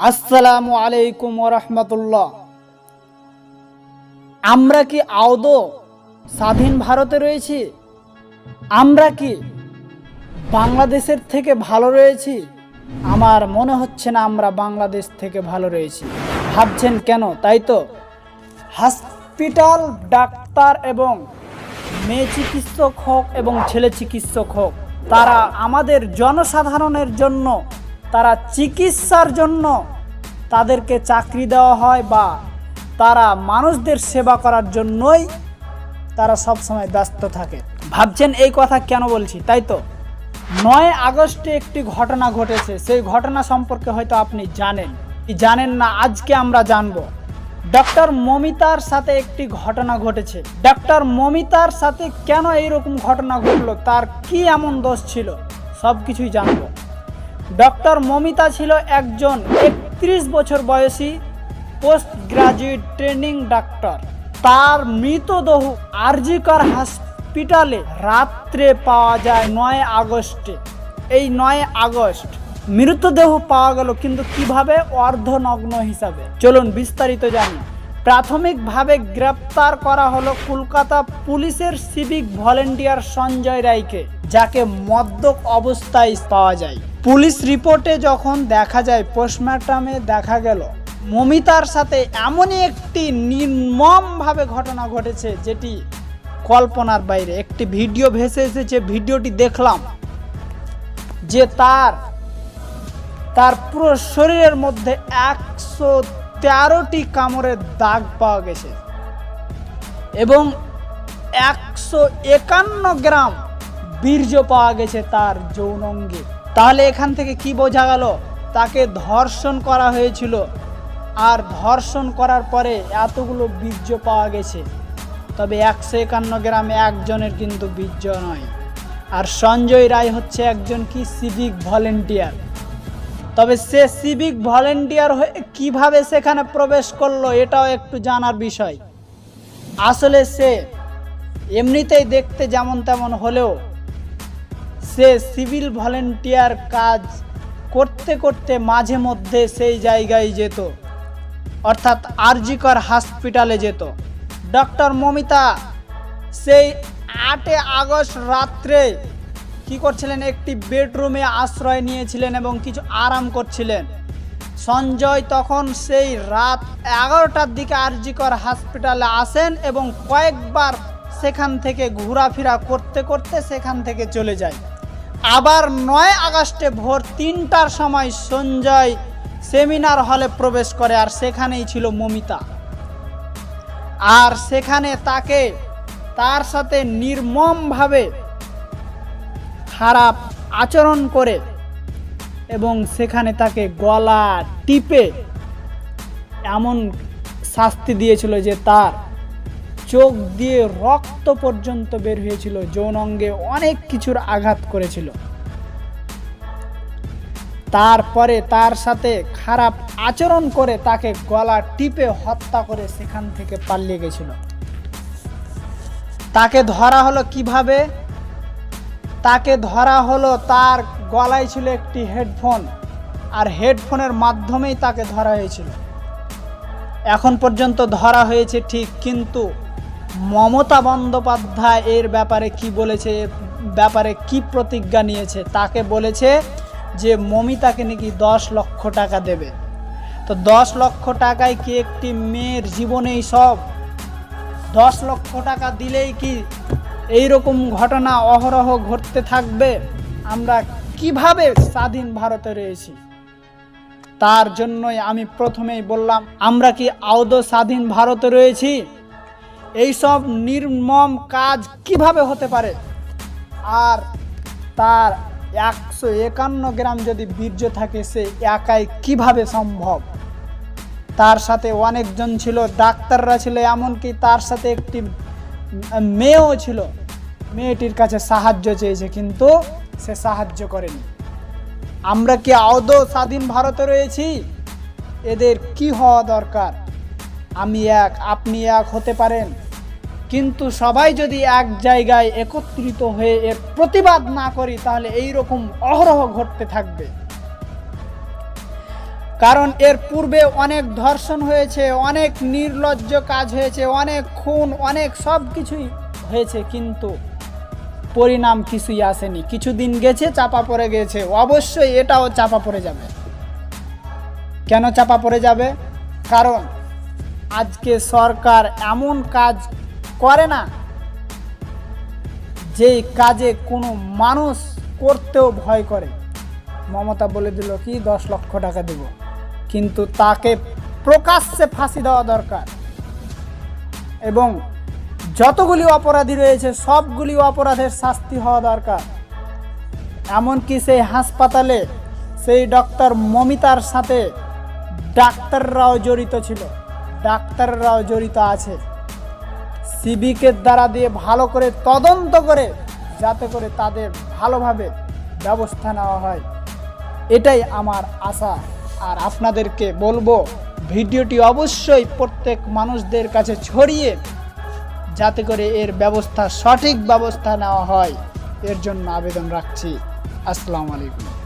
আসসালামু আলাইকুম ওয়া রাহমাতুল্লাহ। আমরা কি আদৌ স্বাধীন ভারতে রয়েছি? আমরা কি বাংলাদেশের থেকে ভালো রয়েছি? আমার মনে হচ্ছে না আমরা বাংলাদেশ থেকে ভালো রয়েছি। ভাবছেন কেন? তাই তো হসপিটাল, ডাক্তার এবং মেয়ে চিকিৎসক হোক এবং ছেলে চিকিৎসক হোক, তারা আমাদের জনসাধারণের জন্য, তারা চিকিৎসার জন্য তাদেরকে চাকরি দেওয়া হয়, বা তারা মানুষদের সেবা করার জন্যই তারা সবসময় ব্যস্ত থাকে। ভাবছেন এই কথা কেন বলছি? তাই তো 9 আগস্টে একটি ঘটনা ঘটেছে। সেই ঘটনা সম্পর্কে হয়তো আপনি জানেন কি জানেন না, আজকে আমরা জানবো। ডক্টর মমিতার সাথে একটি ঘটনা ঘটেছে। ডক্টর মমিতার সাথে কেন এইরকম ঘটনা ঘটলো, তার কি এমন দোষ ছিল, সব কিছুই জানবো। ডক্টর মমিতা ছিল একজন 31 বছর বয়সী পোস্ট গ্রাজুয়েট ট্রেনিং ডাক্তার। তার মৃতদেহ আরজিকর হসপিটালে রাত্রে পাওয়া যায় 9 আগস্টে। এই 9 আগস্ট মৃতদেহ পাওয়া গেল, কিন্তু কিভাবে? অর্ধনগ্ন হিসাবে। চলুন বিস্তারিত জানি। প্রাথমিকভাবে গ্রেপ্তার করা হলো কলকাতা পুলিশের সিভিক ভলেন্টিয়ার সঞ্জয় রায়কে, যাকে মদ্যপ অবস্থায় পাওয়া যায়। পুলিশ রিপোর্টে যখন দেখা যায়, পোস্টমর্টমে দেখা গেল মমিতার সাথে এমনই একটি নির্মমভাবে ঘটনা ঘটেছে যেটি কল্পনার বাইরে। একটি ভিডিও ভেসে এসেছে, ভিডিওটি দেখলাম যে তার পুরো শরীরের মধ্যে 113টি কামড়ের দাগ পাওয়া গেছে এবং 151 গ্রাম বীর্য পাওয়া গেছে তার যৌনাঙ্গে। তাহলে এখান থেকে কি বোঝা গেল? তাকে ধর্ষণ করা হয়েছিল, আর ধর্ষণ করার পরে এতগুলো বীর্য পাওয়া গেছে। তবে 151 গ্রামে একজনের কিন্তু বীর্য নয়। আর সঞ্জয় রায় হচ্ছে একজন কি সিভিক ভলেন্টিয়ার। তবে সে সিভিক ভলেন্টিয়ার হয়ে কিভাবে সেখানে প্রবেশ করলো, এটাও একটু জানার বিষয়। আসলে সে এমনিতেই দেখতে যেমন তেমন হলেও সে সিভিল ভলেন্টিয়ার কাজ করতে করতে মাঝে মধ্যে সেই জায়গায় যেত, অর্থাৎ আরজিকর হসপিটালে যেত। ডক্টর মমিতা সেই 8 আগস্ট রাত্রে কি করছিলেন? একটি বেডরুমে আশ্রয় নিয়েছিলেন এবং কিছু আরাম করছিলেন। সঞ্জয় তখন সেই রাত 11টার দিকে আরজিকর হসপিটালে আসেন এবং কয়েকবার সেখান থেকে ঘোরাফেরা করতে করতে সেখান থেকে চলে যায়। আবার 9 আগস্টে ভোর 3টার সময় সঞ্জয় সেমিনার হলে প্রবেশ করে, আর সেখানেই ছিল মমিতা। আর সেখানে তার সাথে নির্মমভাবে খারাপ আচরণ করে এবং সেখানে তাকে গলা টিপে এমন শাস্তি দিয়েছিল যে তার চোখ দিয়ে রক্ত পর্যন্ত বের হয়েছিল, যৌনাঙ্গে অনেক কিছুর আঘাত করেছিল। তারপরে তার সাথে খারাপ আচরণ করে তাকে গলা টিপে হত্যা করে সেখান থেকে পালিয়ে গেছিল। তাকে ধরা হলো কিভাবে? তাকে ধরা হলো, তার গলায় ছিল একটি হেডফোন, আর হেডফোনের মাধ্যমেই তাকে ধরা হয়েছিল। এখন পর্যন্ত ধরা হয়েছে ঠিক, কিন্তু মমতা বন্দ্যোপাধ্যায় এর ব্যাপারে কি বলেছে, এর ব্যাপারে কি প্রতিজ্ঞা নিয়েছে? তাকে বলেছে যে মমিতাকে নাকি 10 লক্ষ টাকা দেবে। তো 10 লক্ষ টাকায় কি একটি মেয়ের জীবনেই সব? 10 লক্ষ টাকা দিলেই কি এইরকম ঘটনা অহরহ ঘটতে থাকবে? আমরা কিভাবে স্বাধীন ভারতে রয়েছি? তার জন্যই আমি প্রথমেই বললাম, আমরা কি আদৌ স্বাধীন ভারতে রয়েছি? এইসব নির্মম কাজ কিভাবে হতে পারে? আর তার 151 গ্রাম যদি বীর্য থাকে, সে একাই কিভাবে সম্ভব? তার সাথে অনেকজন ছিল, ডাক্তাররা ছিল, এমনকি তার সাথে একটি মেয়েও ছিল। মেয়েটির কাছে সাহায্য চেয়েছে, কিন্তু সে সাহায্য করেনি। আমরা কি আদৌ স্বাধীন ভারতে রয়েছি? এদের কি হওয়া দরকার? আমি এক, আপনি এক হতে পারেন, কিন্তু সবাই যদি এক জায়গায় একত্রিত হয়ে এর প্রতিবাদ না করি, তাহলে এই রকম অহরহ ঘটতে থাকবে। কারণ এর পূর্বে অনেক ধর্ষণ হয়েছে, অনেক নির্লজ্জ কাজ হয়েছে, অনেক খুন, অনেক সব কিছুই হয়েছে, কিন্তু পরিণাম কিছুই আসেনি। কিছুদিন গেছে, চাপা পড়ে গেছে, অবশ্যই এটাও চাপা পড়ে যাবে। কেন চাপা পড়ে যাবে? কারণ আজকে সরকার এমন কাজ করে না যেই কাজে কোনো মানুষ করতেও ভয় করে। মমতা বলে দিল কি 10 লক্ষ টাকা দেব, কিন্তু তাকে প্রকাশ্যে ফাঁসি দেওয়া দরকার এবং যতগুলি অপরাধী রয়েছে সবগুলি অপরাধের শাস্তি হওয়া দরকার। এমনকি সেই হাসপাতালে সেই ডক্টর মমিতার সাথে ডাক্তাররাও জড়িত ছিল, ডাক্তাররাও জড়িত আছে। সিভিকের দ্বারা দিয়ে ভালো করে তদন্ত করে যাতে করে তাদের ভালোভাবে ব্যবস্থা নেওয়া হয়, এটাই আমার আশা। আর আপনাদেরকে বলবো ভিডিওটি অবশ্যই প্রত্যেক মানুষদের কাছে ছড়িয়ে যাতে করে এর ব্যবস্থা, সঠিক ব্যবস্থা নেওয়া হয়, এর জন্য আবেদন রাখছি। আসসালামু আলাইকুম।